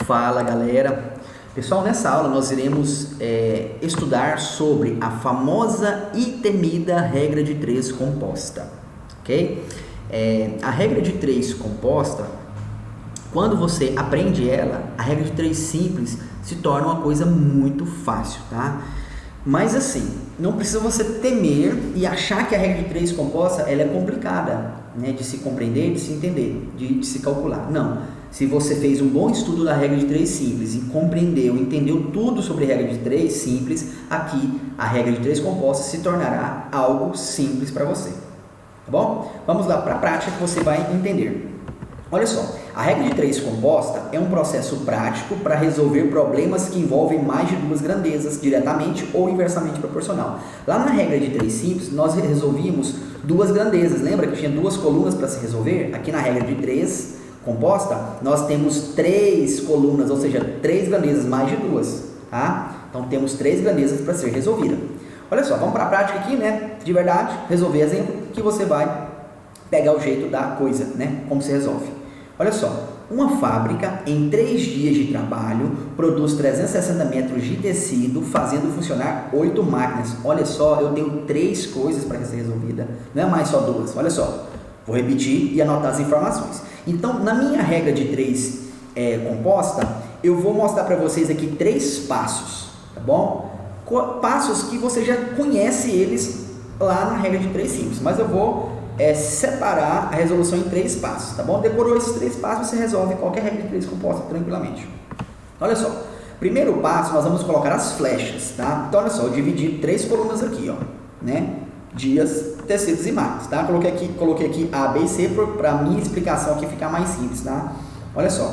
Fala galera, pessoal, nessa aula nós iremos estudar sobre a famosa e temida regra de 3 composta, ok? A regra de 3 composta, quando você aprende ela, a regra de 3 simples se torna uma coisa muito fácil, tá? Mas assim, não precisa você temer e achar que a regra de 3 composta ela é complicada, né, de se compreender, de se entender, de se calcular. Não. Se você fez um bom estudo da regra de 3 simples e compreendeu, entendeu tudo sobre a regra de 3 simples, aqui a regra de 3 composta se tornará algo simples para você. Tá bom? Vamos lá para a prática que você vai entender. Olha só, a regra de 3 composta é um processo prático para resolver problemas que envolvem mais de 2 grandezas, diretamente ou inversamente proporcional. Lá na regra de 3 simples, nós resolvíamos 2 grandezas. Lembra que tinha 2 colunas para se resolver? Aqui na regra de 3 composta, nós temos 3 colunas, ou seja, 3 grandezas, mais de 2, tá? Então, temos 3 grandezas para ser resolvida. Olha só, vamos para a prática aqui, né? De verdade, resolver exemplo, que você vai pegar o jeito da coisa, né? Como se resolve. Olha só, uma fábrica, em 3 dias de trabalho, produz 360 metros de tecido, fazendo funcionar 8 máquinas. Olha só, eu tenho 3 coisas para ser resolvida, não é mais só 2. Olha só, vou repetir e anotar as informações. Então, na minha regra de 3 composta, eu vou mostrar para vocês aqui 3 passos, tá bom? Passos que você já conhece eles lá na regra de 3 simples, mas eu vou separar a resolução em 3 passos, tá bom? Decorou esses 3 passos, você resolve qualquer regra de 3 composta tranquilamente. Olha só, primeiro passo, nós vamos colocar as flechas, tá? Então, olha só, eu dividi 3 colunas aqui, ó, né? Dias, tecidos e máquinas, tá? Coloquei aqui A, B e C para minha explicação aqui ficar mais simples, tá? Olha só.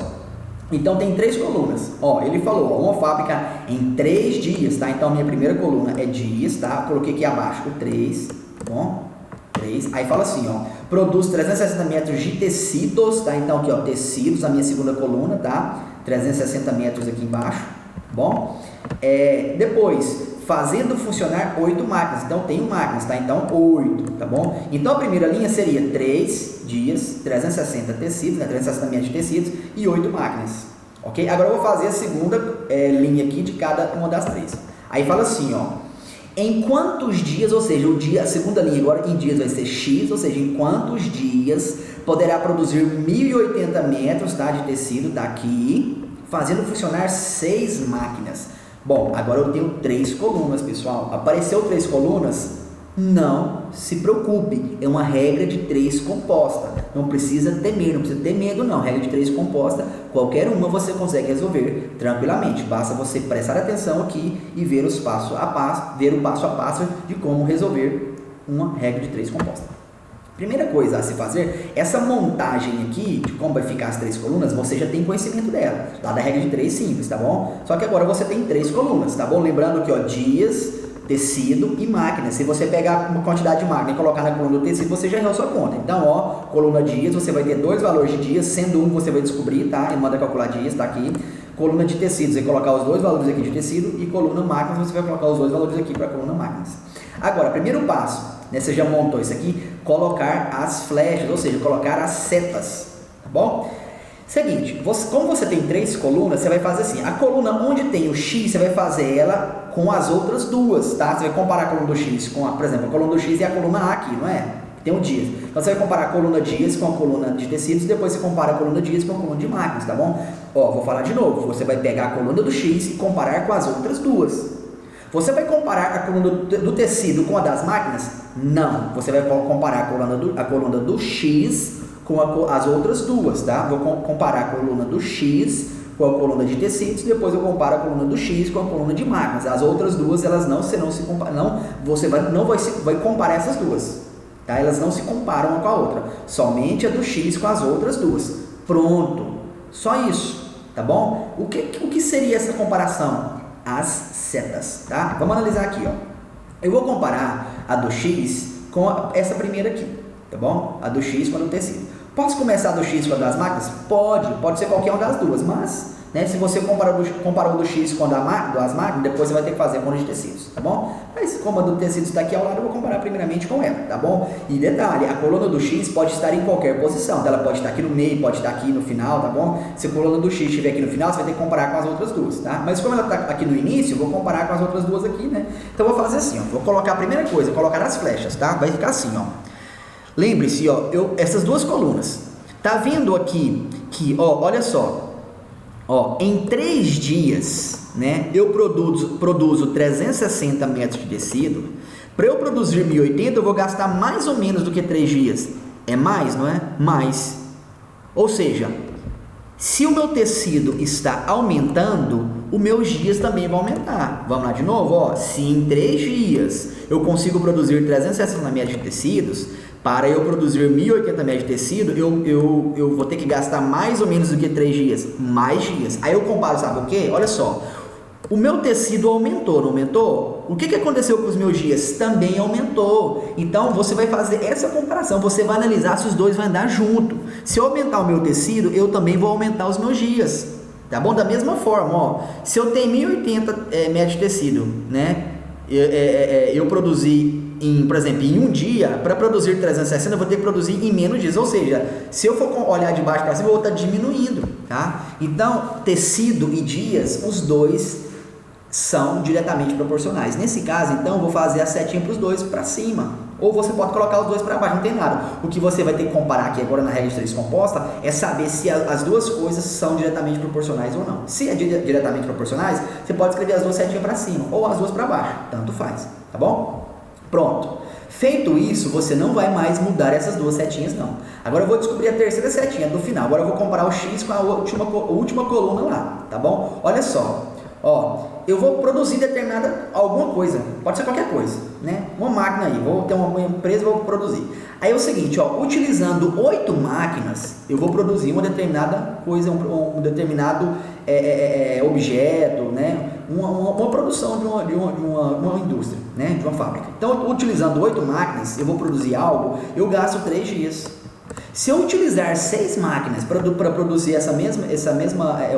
Então, tem 3 colunas. Ó, ele falou, ó, uma fábrica em 3 dias, tá? Então, a minha primeira coluna é dias, tá? Coloquei aqui abaixo o 3, tá bom? 3. Aí fala assim, ó, produz 360 metros de tecidos, tá? Então, aqui, ó, tecidos, a minha segunda coluna, tá? 360 metros aqui embaixo, tá bom? Depois, fazendo funcionar 8 máquinas. Então, tenho máquinas, tá? Então, 8, tá bom? Então, a primeira linha seria 3 dias, 360 tecidos, né? 360 metros de tecidos e 8 máquinas, ok? Agora, eu vou fazer a segunda linha aqui de cada uma das 3. Aí, fala assim, ó, em quantos dias, ou seja, a segunda linha agora em dias vai ser X, ou seja, em quantos dias poderá produzir 1.080 metros, tá, de tecido, tá aqui, fazendo funcionar 6 máquinas. Bom, agora eu tenho 3 colunas, pessoal. Apareceu 3 colunas? Não se preocupe, é uma regra de 3 composta. Não precisa temer, não precisa ter medo não. Regra de 3 composta, qualquer uma você consegue resolver tranquilamente. Basta você prestar atenção aqui e ver o passo a passo de como resolver uma regra de 3 composta. Primeira coisa a se fazer, essa montagem aqui, de como vai ficar as 3 colunas, você já tem conhecimento dela, lá da regra de 3 simples, tá bom? Só que agora você tem 3 colunas, tá bom? Lembrando que, ó, dias, tecido e máquina. Se você pegar uma quantidade de máquina e colocar na coluna do tecido, você já errou sua conta. Então, ó, coluna dias, você vai ter 2 valores de dias, sendo um você vai descobrir, tá? Ele manda calcular dias, tá aqui. Coluna de tecidos, você vai colocar os 2 valores aqui de tecido, e coluna máquinas, você vai colocar os 2 valores aqui para a coluna máquinas. Agora, primeiro passo, né, você já montou isso aqui, colocar as flechas, ou seja, colocar as setas, tá bom? Seguinte, como você tem 3 colunas, você vai fazer assim, a coluna onde tem o X, você vai fazer ela com as outras 2, tá? Você vai comparar a coluna do X com, por exemplo, a coluna do X e a coluna A aqui, não é? Tem o dias. Então, você vai comparar a coluna dias com a coluna de tecidos, e depois você compara a coluna dias com a coluna de máquinas, tá bom? Ó, vou falar de novo, você vai pegar a coluna do X e comparar com as outras 2. Você vai comparar a coluna do tecido com a das máquinas? Não. Você vai comparar a coluna do X com as outras 2, tá? Vou comparar a coluna do X com a coluna de tecidos, depois eu comparo a coluna do X com a coluna de máquinas. As outras 2, elas não se comparam, você vai comparar essas 2, tá? Elas não se comparam uma com a outra. Somente a do X com as outras 2. Pronto. Só isso, tá bom? O que seria essa comparação? As setas, tá? Vamos analisar aqui, ó. Eu vou comparar a do X com essa primeira aqui, tá bom? A do X com a do tecido. Posso começar do X com a das máquinas? Pode ser qualquer uma das duas, mas, né, se você comparou do X com a das máquinas, depois você vai ter que fazer com a de tecidos, tá bom? Mas como a do tecidos está aqui ao lado, eu vou comparar primeiramente com ela, tá bom? E detalhe, a coluna do X pode estar em qualquer posição, ela pode estar aqui no meio, pode estar aqui no final, tá bom? Se a coluna do X estiver aqui no final, você vai ter que comparar com as outras duas, tá? Mas como ela está aqui no início, eu vou comparar com as outras duas aqui, né? Então eu vou fazer assim, ó, vou colocar a primeira coisa, colocar as flechas, tá? Vai ficar assim, ó. Lembre-se, ó, essas duas colunas, tá vendo aqui que, ó, olha só, ó, em 3 dias, né, eu produzo 360 metros de tecido. Para eu produzir 1080, eu vou gastar mais ou menos do que 3 dias. É mais, não é? Mais. Ou seja, se o meu tecido está aumentando, os meus dias também vão aumentar. Vamos lá de novo, ó. Se em 3 dias eu consigo produzir 360 metros de tecidos, para eu produzir 1080 metros de tecido, eu vou ter que gastar mais ou menos do que 3 dias. Mais dias. Aí eu comparo, sabe o quê? Olha só. O meu tecido aumentou, não aumentou? O que aconteceu com os meus dias? Também aumentou. Então, você vai fazer essa comparação. Você vai analisar se os dois vão andar junto. Se eu aumentar o meu tecido, eu também vou aumentar os meus dias. Tá bom? Da mesma forma, ó. Se eu tenho 1080 metros de tecido, né? Eu produzi... por exemplo, em um dia, para produzir 360, eu vou ter que produzir em menos dias. Ou seja, se eu for olhar de baixo para cima, eu vou estar diminuindo, tá? Então, tecido e dias, os dois são diretamente proporcionais. Nesse caso, então, eu vou fazer a setinha para os dois para cima. Ou você pode colocar os dois para baixo, não tem nada. O que você vai ter que comparar aqui agora na regra de 3 composta é saber se as duas coisas são diretamente proporcionais ou não. Se é diretamente proporcionais, você pode escrever as duas setinhas para cima ou as duas para baixo, tanto faz, tá bom? Pronto. Feito isso, você não vai mais mudar essas duas setinhas, não. Agora eu vou descobrir a terceira setinha do final. Agora eu vou comparar o X com a última coluna lá, tá bom? Olha só. Ó, eu vou produzir alguma coisa, pode ser qualquer coisa, né? Uma máquina aí, vou ter uma empresa, vou produzir. Aí é o seguinte, ó, utilizando 8 máquinas, eu vou produzir uma determinada coisa, um determinado objeto, né? Uma produção de uma indústria, né? De uma fábrica. Então, utilizando 8 máquinas, eu vou produzir algo, eu gasto 3 dias. Se eu utilizar 6 máquinas para produzir essa mesma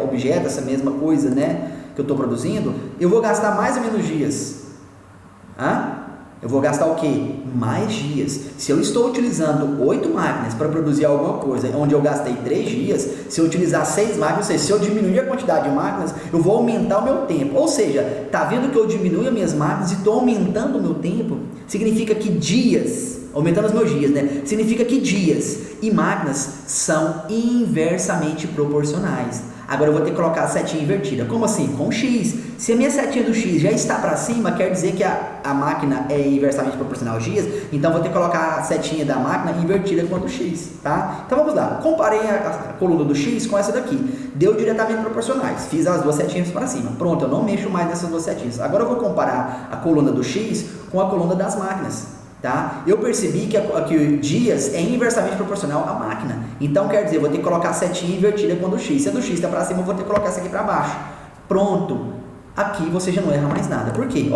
objeto, essa mesma coisa, né, que eu estou produzindo, eu vou gastar mais ou menos dias. Eu vou gastar o quê? Mais dias. Se eu estou utilizando 8 máquinas para produzir alguma coisa, onde eu gastei 3 dias, se eu utilizar 6 máquinas, ou seja, se eu diminuir a quantidade de máquinas, eu vou aumentar o meu tempo. Ou seja, tá vendo que eu diminuo as minhas máquinas e estou aumentando o meu tempo? Significa que dias, aumentando os meus dias, né? Significa que dias e máquinas são inversamente proporcionais. Agora eu vou ter que colocar a setinha invertida. Como assim? Com X. Se a minha setinha do X já está para cima, quer dizer que a máquina é inversamente proporcional aos dias, então vou ter que colocar a setinha da máquina invertida com a do X, tá? Então vamos lá. Comparei a coluna do X com essa daqui. Deu diretamente proporcionais. Fiz as duas setinhas para cima. Pronto, eu não mexo mais nessas duas setinhas. Agora eu vou comparar a coluna do X com a coluna das máquinas. Tá? Eu percebi que o dias é inversamente proporcional à máquina. Então, quer dizer, eu vou ter que colocar a setinha invertida com a do X. Se a do X está para cima, eu vou ter que colocar essa aqui para baixo. Pronto. Aqui você já não erra mais nada. Por quê?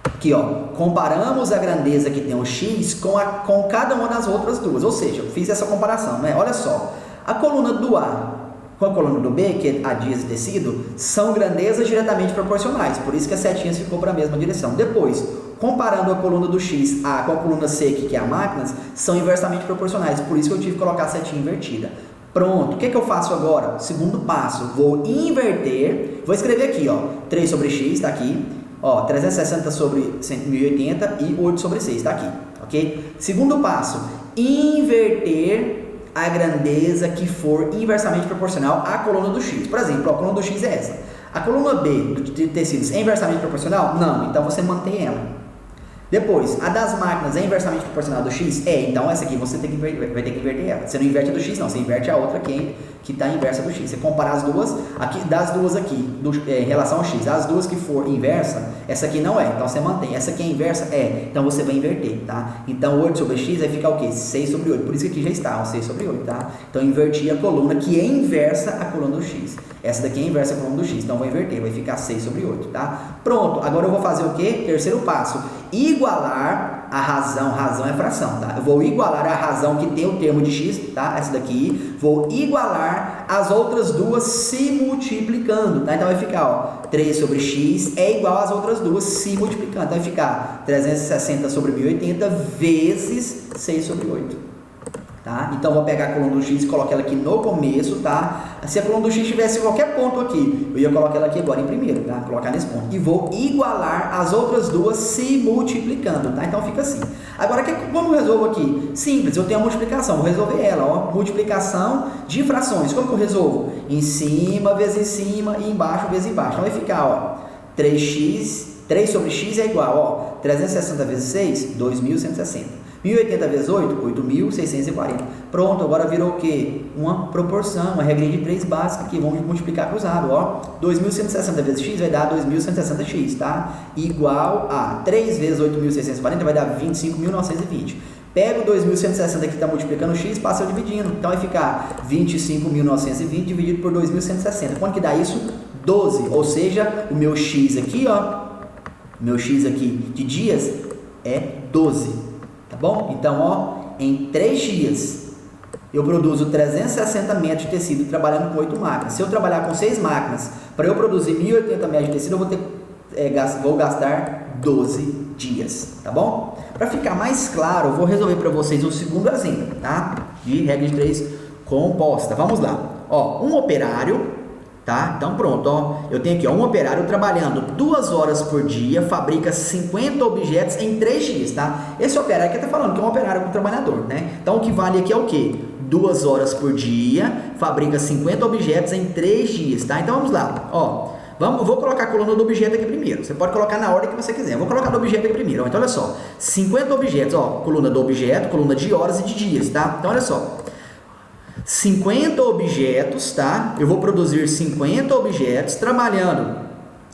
Aqui, comparamos a grandeza que tem o X com cada uma das outras duas. Ou seja, eu fiz essa comparação, né? Olha só. A coluna do A com a coluna do B, que é a dias e tecido, são grandezas diretamente proporcionais. Por isso que a setinha ficou para a mesma direção. Depois, comparando a coluna do X A com a coluna C, que é a máquinas, são inversamente proporcionais. Por isso que eu tive que colocar a setinha invertida. Pronto. O que eu faço agora? Segundo passo, vou inverter. Vou escrever aqui, 3 sobre X, está aqui. 360 sobre 1080 e 8 sobre 6, está aqui. Ok? Segundo passo, inverter a grandeza que for inversamente proporcional à coluna do X. Por exemplo, a coluna do X é essa. A coluna B de tecidos é inversamente proporcional? Não, então você mantém ela. Depois, a das máquinas é inversamente proporcional do X? Então essa aqui você vai ter que inverter ela. Você não inverte a do X, não, você inverte a outra que está inversa do X. Você compara as duas, das duas aqui, em relação ao X, as duas que for inversa, essa aqui não é, então você mantém. Essa aqui é inversa? Então você vai inverter, tá? Então 8 sobre X vai ficar o quê? 6 sobre 8, por isso que aqui já está, 6 sobre 8, tá? Então inverti a coluna que é inversa à coluna do X. Essa daqui é inversa à coluna do X, então vou inverter, vai ficar 6 sobre 8, tá? Pronto, agora eu vou fazer o quê? Terceiro passo, igualar a razão é fração, tá? Eu vou igualar a razão que tem o termo de x, tá? Essa daqui, vou igualar as outras duas se multiplicando, tá? Então vai ficar, ó, 3 sobre x é igual às outras duas se multiplicando. Então vai ficar 360 sobre 1080 vezes 6 sobre 8. Tá? Então, vou pegar a coluna do x e colocar ela aqui no começo, tá? Se a coluna do x tivesse qualquer ponto aqui, eu ia colocar ela aqui agora em primeiro, tá? Colocar nesse ponto. E vou igualar as outras duas se multiplicando, tá? Então, fica assim. Agora, como eu resolvo aqui? Simples, eu tenho a multiplicação, vou resolver ela, ó. Multiplicação de frações. Como que eu resolvo? Em cima vezes em cima e embaixo vezes embaixo. Então, vai ficar, ó, 3 sobre x é igual, ó, 360 vezes 6, 2.160. 1080 vezes 8, 8.640. Pronto, agora virou o quê? Uma proporção, uma regrinha de 3 básica aqui. Vamos multiplicar cruzado, ó. 2.160 vezes x vai dar 2.160x, tá? Igual a 3 vezes 8.640 vai dar 25.920. Pega o 2.160 que está multiplicando x, passa eu dividindo. Então vai ficar 25.920 dividido por 2.160. Quanto que dá isso? 12. Ou seja, o meu x aqui, ó. Meu x aqui de dias é 12. Tá bom? Então, ó, em 3 dias eu produzo 360 metros de tecido trabalhando com 8 máquinas. Se eu trabalhar com 6 máquinas, para eu produzir 1080 metros de tecido, eu vou gastar 12 dias, tá bom? Para ficar mais claro, eu vou resolver para vocês um segundo exemplo, tá? De regra de 3 composta. Vamos lá. Ó, um operário, tá? Então pronto, ó, eu tenho aqui, ó, um operário trabalhando 2 horas por dia, fabrica 50 objetos em 3 dias, tá? Esse operário que está falando que é um operário com trabalhador, né? Então o que vale aqui é o quê? 2 horas por dia, fabrica 50 objetos em 3 dias, tá? Então vamos lá, ó, vou colocar a coluna do objeto aqui primeiro, você pode colocar na ordem que você quiser, eu vou colocar do objeto aqui primeiro, ó. Então olha só, 50 objetos, ó, coluna do objeto, coluna de horas e de dias, tá? Então olha só, 50 objetos, tá? Eu vou produzir 50 objetos trabalhando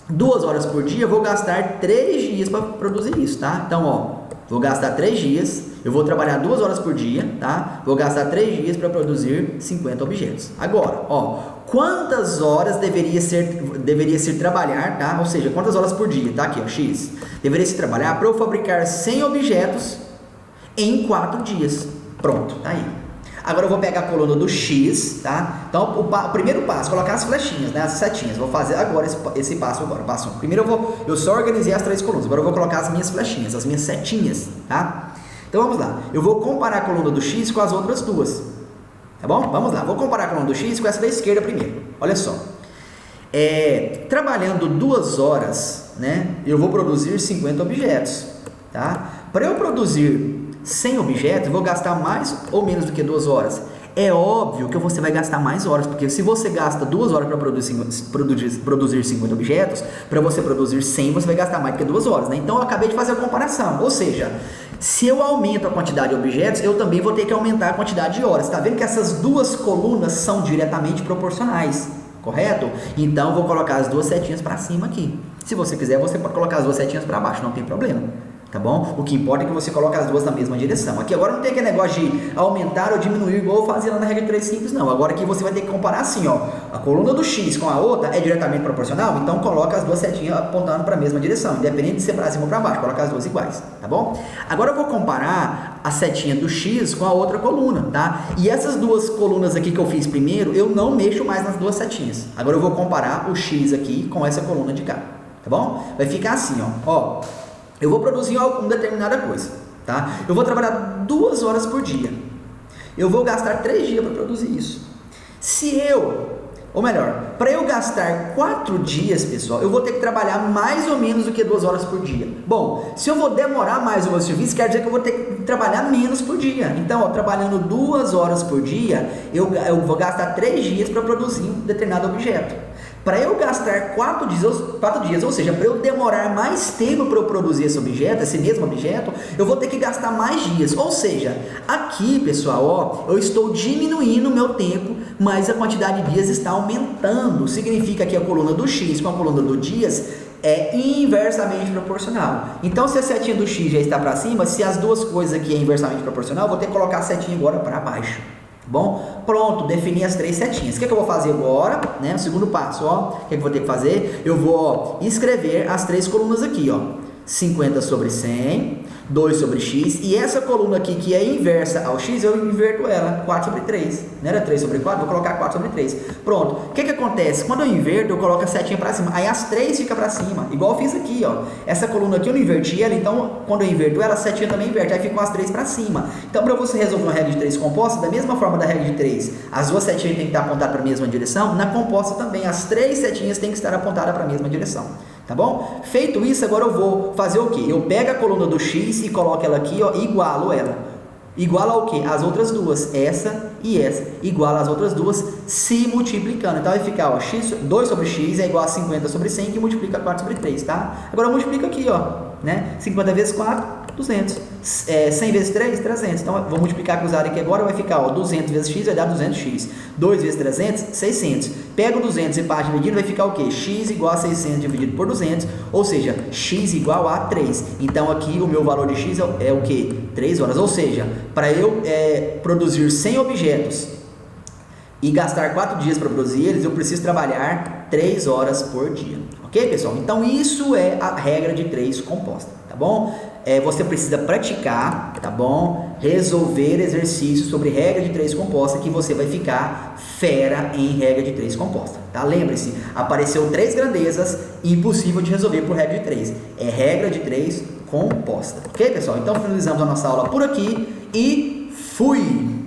2 horas por dia, eu vou gastar 3 dias para produzir isso, tá? Então, ó, vou gastar 3 dias, eu vou trabalhar 2 horas por dia, tá? Vou gastar 3 dias para produzir 50 objetos. Agora, ó, quantas horas deveria ser trabalhar, tá? Ou seja, quantas horas por dia, tá? Aqui, ó, x. Deveria se trabalhar para eu fabricar 100 objetos em 4 dias. Pronto, tá aí. Agora eu vou pegar a coluna do x, tá? Então, o primeiro passo, colocar as flechinhas, né? As setinhas. Vou fazer agora esse passo agora. Passo 1. Primeiro eu só organizei as 3 colunas. Agora eu vou colocar as minhas flechinhas, as minhas setinhas, tá? Então vamos lá. Eu vou comparar a coluna do x com as outras duas. Tá bom? Vamos lá. Vou comparar a coluna do x com essa da esquerda primeiro. Olha só. Trabalhando 2 horas, né? Eu vou produzir 50 objetos, tá? Para eu produzir 100 objetos, eu vou gastar mais ou menos do que 2 horas. É óbvio que você vai gastar mais horas, porque se você gasta 2 horas para produzir 50 objetos, para você produzir 100, você vai gastar mais do que 2 horas, né? Então, eu acabei de fazer a comparação, ou seja, se eu aumento a quantidade de objetos, eu também vou ter que aumentar a quantidade de horas. Tá vendo que essas duas colunas são diretamente proporcionais, correto? Então, eu vou colocar as 2 setinhas para cima aqui. Se você quiser, você pode colocar as 2 setinhas para baixo, não tem problema. Tá bom? O que importa é que você coloque as duas na mesma direção. Aqui agora não tem aquele negócio de aumentar ou diminuir igual eu fazia lá na regra de 3 simples, não. Agora aqui você vai ter que comparar assim, ó. A coluna do x com a outra é diretamente proporcional, então coloca as 2 setinhas apontando para a mesma direção, independente de ser para cima ou para baixo, coloca as 2 iguais, tá bom? Agora eu vou comparar a setinha do x com a outra coluna, tá? E essas 2 colunas aqui que eu fiz primeiro, eu não mexo mais nas 2 setinhas. Agora eu vou comparar o x aqui com essa coluna de cá, tá bom? Vai ficar assim, ó. Eu vou produzir alguma determinada coisa, tá? Eu vou trabalhar 2 horas por dia. Eu vou gastar 3 dias para produzir isso. Para eu gastar 4 dias, pessoal, eu vou ter que trabalhar mais ou menos do que 2 horas por dia. Bom, se eu vou demorar mais o meu serviço, quer dizer que eu vou ter que trabalhar menos por dia. Então, ó, trabalhando 2 horas por dia, eu vou gastar 3 dias para produzir um determinado objeto. Para eu gastar 4 dias, ou seja, para eu demorar mais tempo para eu produzir esse mesmo objeto, eu vou ter que gastar mais dias. Ou seja, aqui, pessoal, ó, eu estou diminuindo o meu tempo, mas a quantidade de dias está aumentando. Significa que a coluna do x com a coluna do dias é inversamente proporcional. Então, se a setinha do x já está para cima, se as duas coisas aqui é inversamente proporcional, eu vou ter que colocar a setinha agora para baixo. Bom, pronto, defini as 3 setinhas. O que eu vou fazer agora, né? O segundo passo, ó. O que eu vou ter que fazer? Eu vou escrever as 3 colunas aqui, ó. 50 sobre 100, 2 sobre x, e essa coluna aqui que é inversa ao x, eu inverto ela, 4 sobre 3, não era 3 sobre 4? Vou colocar 4 sobre 3, pronto. O que acontece? Quando eu inverto, eu coloco a setinha para cima, aí as 3 fica para cima, igual eu fiz aqui, ó, essa coluna aqui eu não inverti ela, então quando eu inverto ela, a setinha também inverte, aí ficam as 3 para cima. Então para você resolver uma regra de 3 composta, da mesma forma da regra de 3, as duas setinhas têm que estar apontadas para a mesma direção, na composta também, as 3 setinhas têm que estar apontadas para a mesma direção. Tá bom? Feito isso, agora eu vou fazer o quê? Eu pego a coluna do x e coloco ela aqui, ó, e igualo ela. Iguala ao quê? As outras duas, essa e essa. Iguala as outras duas se multiplicando. Então vai ficar, ó, 2 sobre x é igual a 50 sobre 100, que multiplica 4 sobre 3, tá? Agora eu multiplico aqui, ó, né? 50 vezes 4, 200. 100 vezes 3, 300. Então, vou multiplicar cruzado aqui agora, vai ficar, ó, 200 vezes x vai dar 200x. 2 vezes 300, 600. Pega o 200 e parte dividido, vai ficar o quê? X igual a 600 dividido por 200, ou seja, x igual a 3. Então, aqui o meu valor de x é o quê? 3 horas. Ou seja, para eu produzir 100 objetos e gastar 4 dias para produzir eles, eu preciso trabalhar 3 horas por dia. Ok, pessoal? Então, isso é a regra de 3 composta, tá bom? Você precisa praticar, tá bom? Resolver exercícios sobre regra de 3 composta, que você vai ficar fera em regra de 3 composta, tá? Lembre-se, apareceu 3 grandezas, impossível de resolver por regra de 3. É regra de 3 composta, ok, pessoal? Então, finalizamos a nossa aula por aqui e fui!